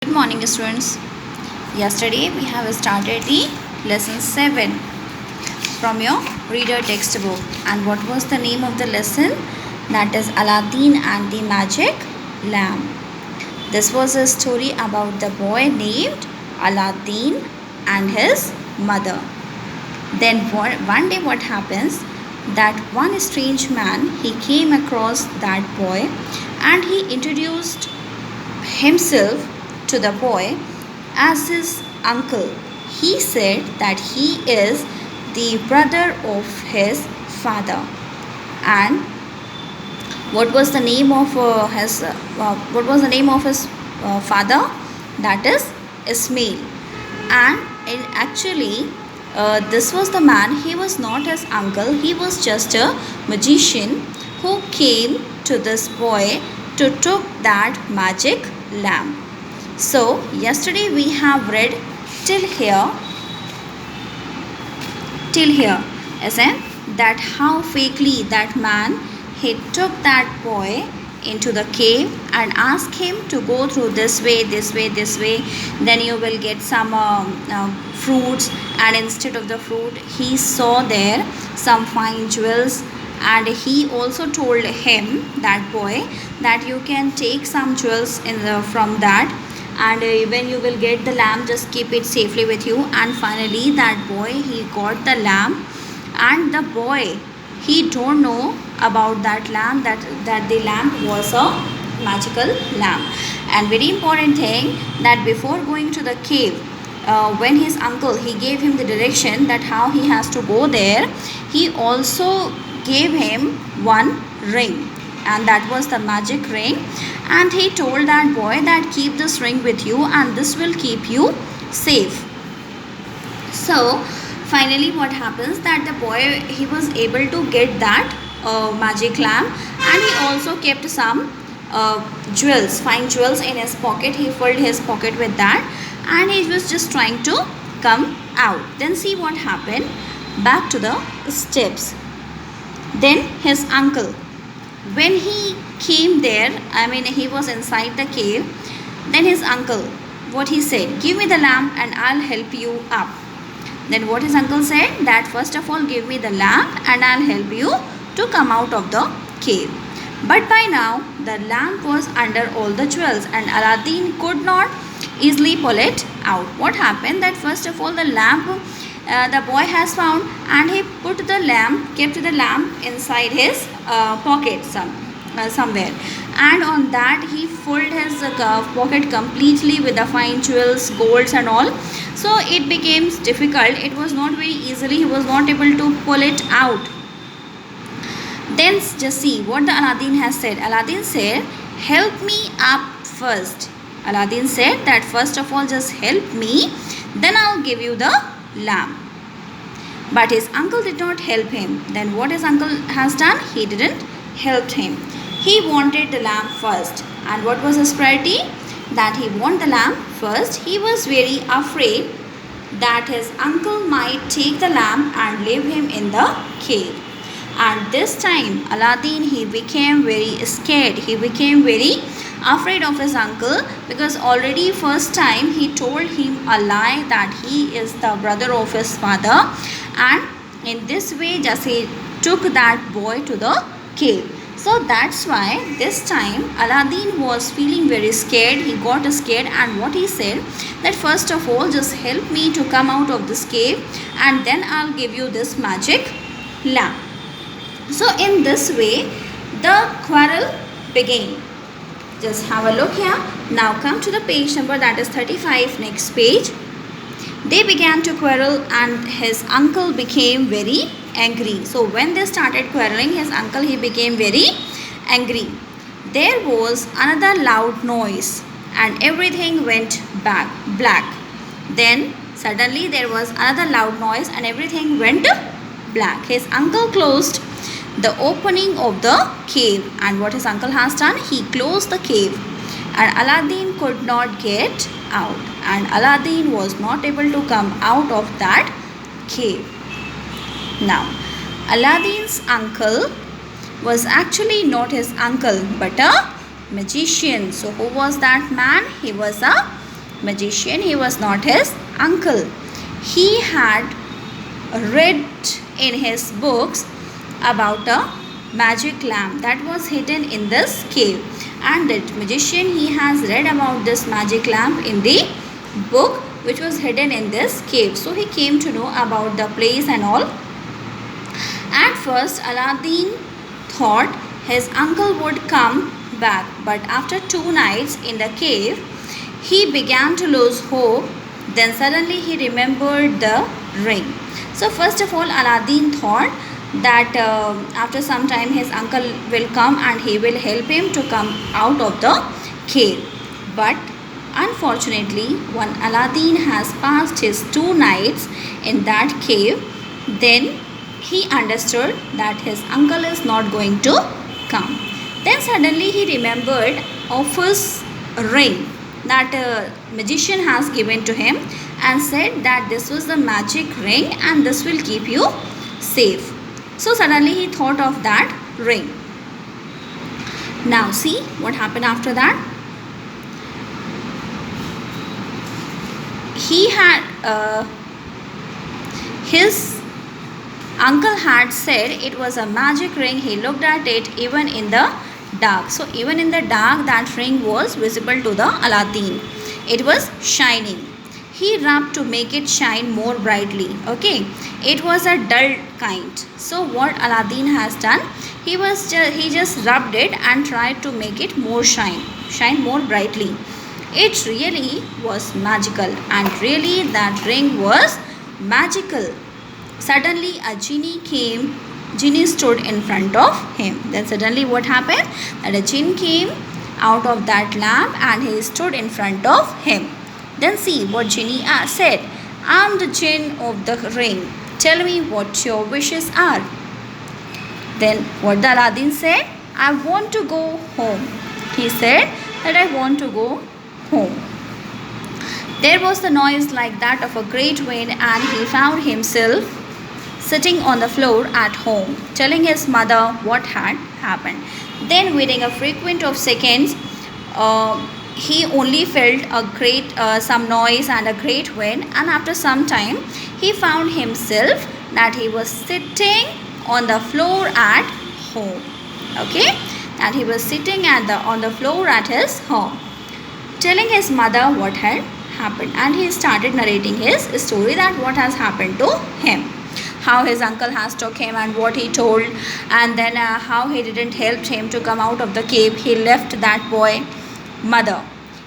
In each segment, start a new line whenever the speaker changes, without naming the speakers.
Good morning, students. Yesterday we have started the lesson 7 from your reader textbook. And what was the name of the lesson? That is Aladdin and the Magic Lamp. This was a story about the boy named Aladdin and his mother. Then one day what happens? That one strange man, he came across that boy and he introduced himself to the boy as his uncle. He said that he is the brother of his father. And what was the name of his father? That is Ismail. And actually, this was the man. He was not his uncle. He was just a magician who came to this boy to took that magic lamp. So yesterday we have read till here, isn't that how fakely that man he took that boy into the cave and asked him to go through this way, then you will get some fruits, and instead of the fruit he saw there some fine jewels, and he also told him, that boy, that you can take some jewels from that, and when you will get the lamp, just keep it safely with you. And finally that boy, he got the lamp, and the boy, he don't know about that lamp, that the lamp was a magical lamp. And very important thing, that before going to the cave, when his uncle, he gave him the direction that how he has to go there, he also gave him one ring, and that was the magic ring. And he told that boy that keep this ring with you, and this will keep you safe. So finally what happens, that the boy, he was able to get that magic lamp, and he also kept some jewels, fine jewels in his pocket. He filled his pocket with that, and he was just trying to come out. Then see what happened. Back to the steps. Then his uncle, when he came there, he was inside the cave. Then his uncle, what he said, give me the lamp and I'll help you up. Then what his uncle said, that first of all give me the lamp and I'll help you to come out of the cave. But by now the lamp was under all the jewels, and Aladdin could not easily pull it out. What happened, that first of all the lamp the boy has found, and he put the lamp, kept the lamp inside his pocket somewhere, and on that he filled his pocket completely with the fine jewels, golds and all. So it became difficult, it was not very easily, he was not able to pull it out. Then just see what the Aladdin has said. Aladdin said, help me up first. Aladdin said that first of all just help me, then I'll give you the lamp. But his uncle did not help him. Then what his uncle has done, he didn't help him. He wanted the lamp first. And what was his priority? That he wanted the lamp first. He was very afraid that his uncle might take the lamp and leave him in the cave. And this time Aladdin, he became very scared. He became very afraid of his uncle, because already first time he told him a lie that he is the brother of his father, and in this way just he took that boy to the cave. So that's why this time Aladdin was feeling very scared. He got scared, and what he said, that first of all just help me to come out of this cave, and then I'll give you this magic lamp. So in this way the quarrel began. Just have a look here. Now come to the page number, that is 35, next page. They began to quarrel, and his uncle became very angry. So when they started quarreling, his uncle, he became very angry. There was another loud noise, and everything went black. Then suddenly there was another loud noise, and everything went black. His uncle closed the opening of the cave, and what his uncle has done, he closed the cave, and Aladdin could not get out, and Aladdin was not able to come out of that cave. Now Aladdin's uncle was actually not his uncle but a magician. So who was that man? He was a magician, he was not his uncle. He had read in his books about a magic lamp that was hidden in this cave, and that magician, he has read about this magic lamp in the book which was hidden in this cave. So he came to know about the place and all. At first Aladdin thought his uncle would come back, but after 2 nights in the cave he began to lose hope. Then suddenly he remembered the ring. So first of all, Aladdin thought that after some time his uncle will come and he will help him to come out of the cave. But unfortunately, when Aladdin has passed his 2 nights in that cave, then he understood that his uncle is not going to come. Then suddenly he remembered of his ring that a magician has given to him and said that this was the magic ring and this will keep you safe. So suddenly he thought of that ring. Now see what happened after that. He had his uncle had said it was a magic ring. He looked at it even in the dark. So even in the dark that ring was visible to the Aladdin. It was shining. He rubbed to make it shine more brightly. Okay, it was a dull kind. So what Aladdin has done, he just rubbed it and tried to make it more shine more brightly. It really was magical, and really that ring was magical. Suddenly a genie stood in front of him. Then suddenly what happened, that a jinn came out of that lamp and he stood in front of him. Then see what genie said. I am the jinn of the ring. Tell me what your wishes are. Then what the Aladdin said, I want to go home. He said that I want to go home. There was the noise like that of a great wind, and he found himself sitting on the floor at home, telling his mother what had happened. Then within a frequent of seconds, he only felt a great some noise and a great wind, and after some time he found himself that he was sitting on the floor at home. Okay, that he was sitting on the floor at his home, telling his mother what had happened, and he started narrating his story, that what has happened to him, how his uncle has took him and what he told, and then how he didn't help him to come out of the cave. He left that boy. Mother,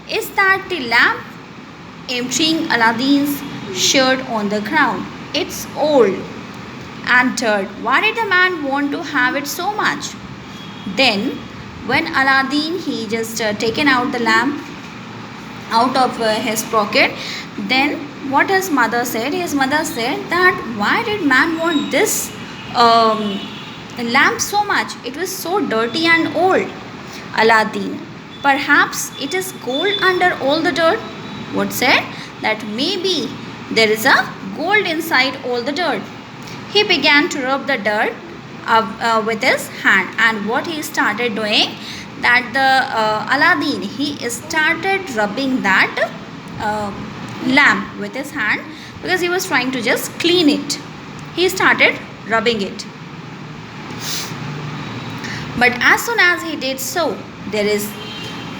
is that the lamp? Emptying Aladdin's shirt on the ground. It's old and dirt. Why did the man want to have it so much? Then when Aladdin, he just taken out the lamp out of his pocket, then what his mother said, that why did man want this lamp so much? It was so dirty and old. Aladdin, perhaps it is gold under all the dirt. What said, that maybe there is a gold inside all the dirt. He began to rub the dirt with his hand, and what he started doing, that the Aladdin, he started rubbing that lamp with his hand, because he was trying to just clean it. He started rubbing it. But as soon as he did so, there is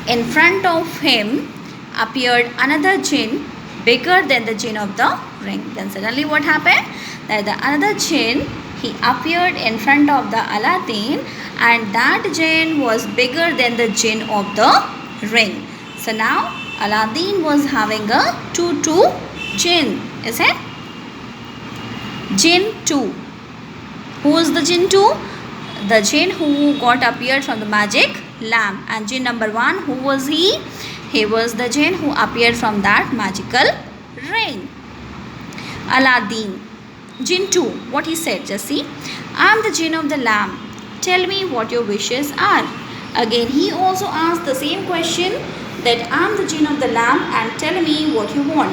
in front of him appeared another jinn bigger than the jinn of the ring. Then suddenly what happened, that the another jinn, he appeared in front of the Aladdin, and that jinn was bigger than the jinn of the ring. So now Aladdin was having a 2 jinn, is it? Jinn 2. Who is the jinn 2? The jinn who got appeared from the magic lamp. And jinn number 1, who was he? He was the jinn who appeared from that magical ring. Aladdin, jinn 2, what he said, just see. I am the jinn of the lamp. Tell me what your wishes are. Again he also asked the same question, that I am the jinn of the lamp and tell me what you want.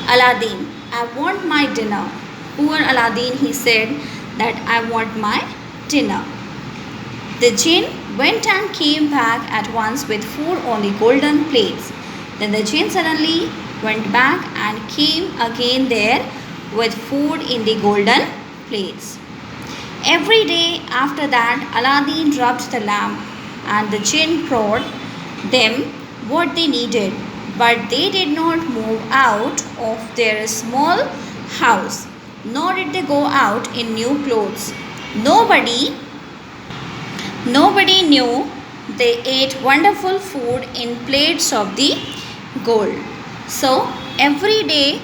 Aladdin, I want my dinner. Poor Aladdin, he said that I want my dinner. The jinn went and came back at once with 4 only golden plates. Then the jinn suddenly went back and came again there with food in the golden plates. Every day after that, Aladdin rubbed the lamp and the jinn brought them what they needed, but they did not move out of their small house, nor did they go out in new clothes. Nobody Nobody knew they ate wonderful food in plates of the gold. So every day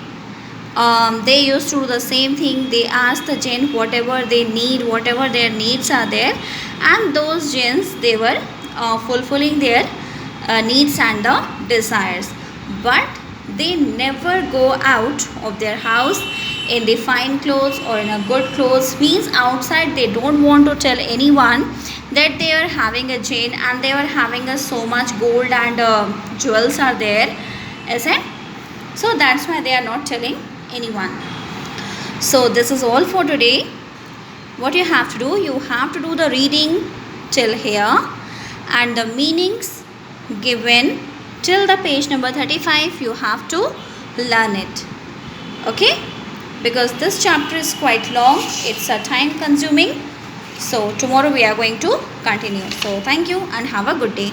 they used to do the same thing. They asked the jinn whatever they need, whatever their needs are there, and those jinns they were fulfilling their needs and the desires. But they never go out of their house in the fine clothes or in a good clothes. Means outside they don't want to tell anyone that they are having a jinn and they are having a so much gold and jewels are there, is it? So that's why they are not telling anyone. So this is all for today. What you have to do, you have to do the reading till here and the meanings given till the page number 35 you have to learn it. Okay, because this chapter is quite long, it's a time consuming. So tomorrow we are going to continue. So thank you and have a good day.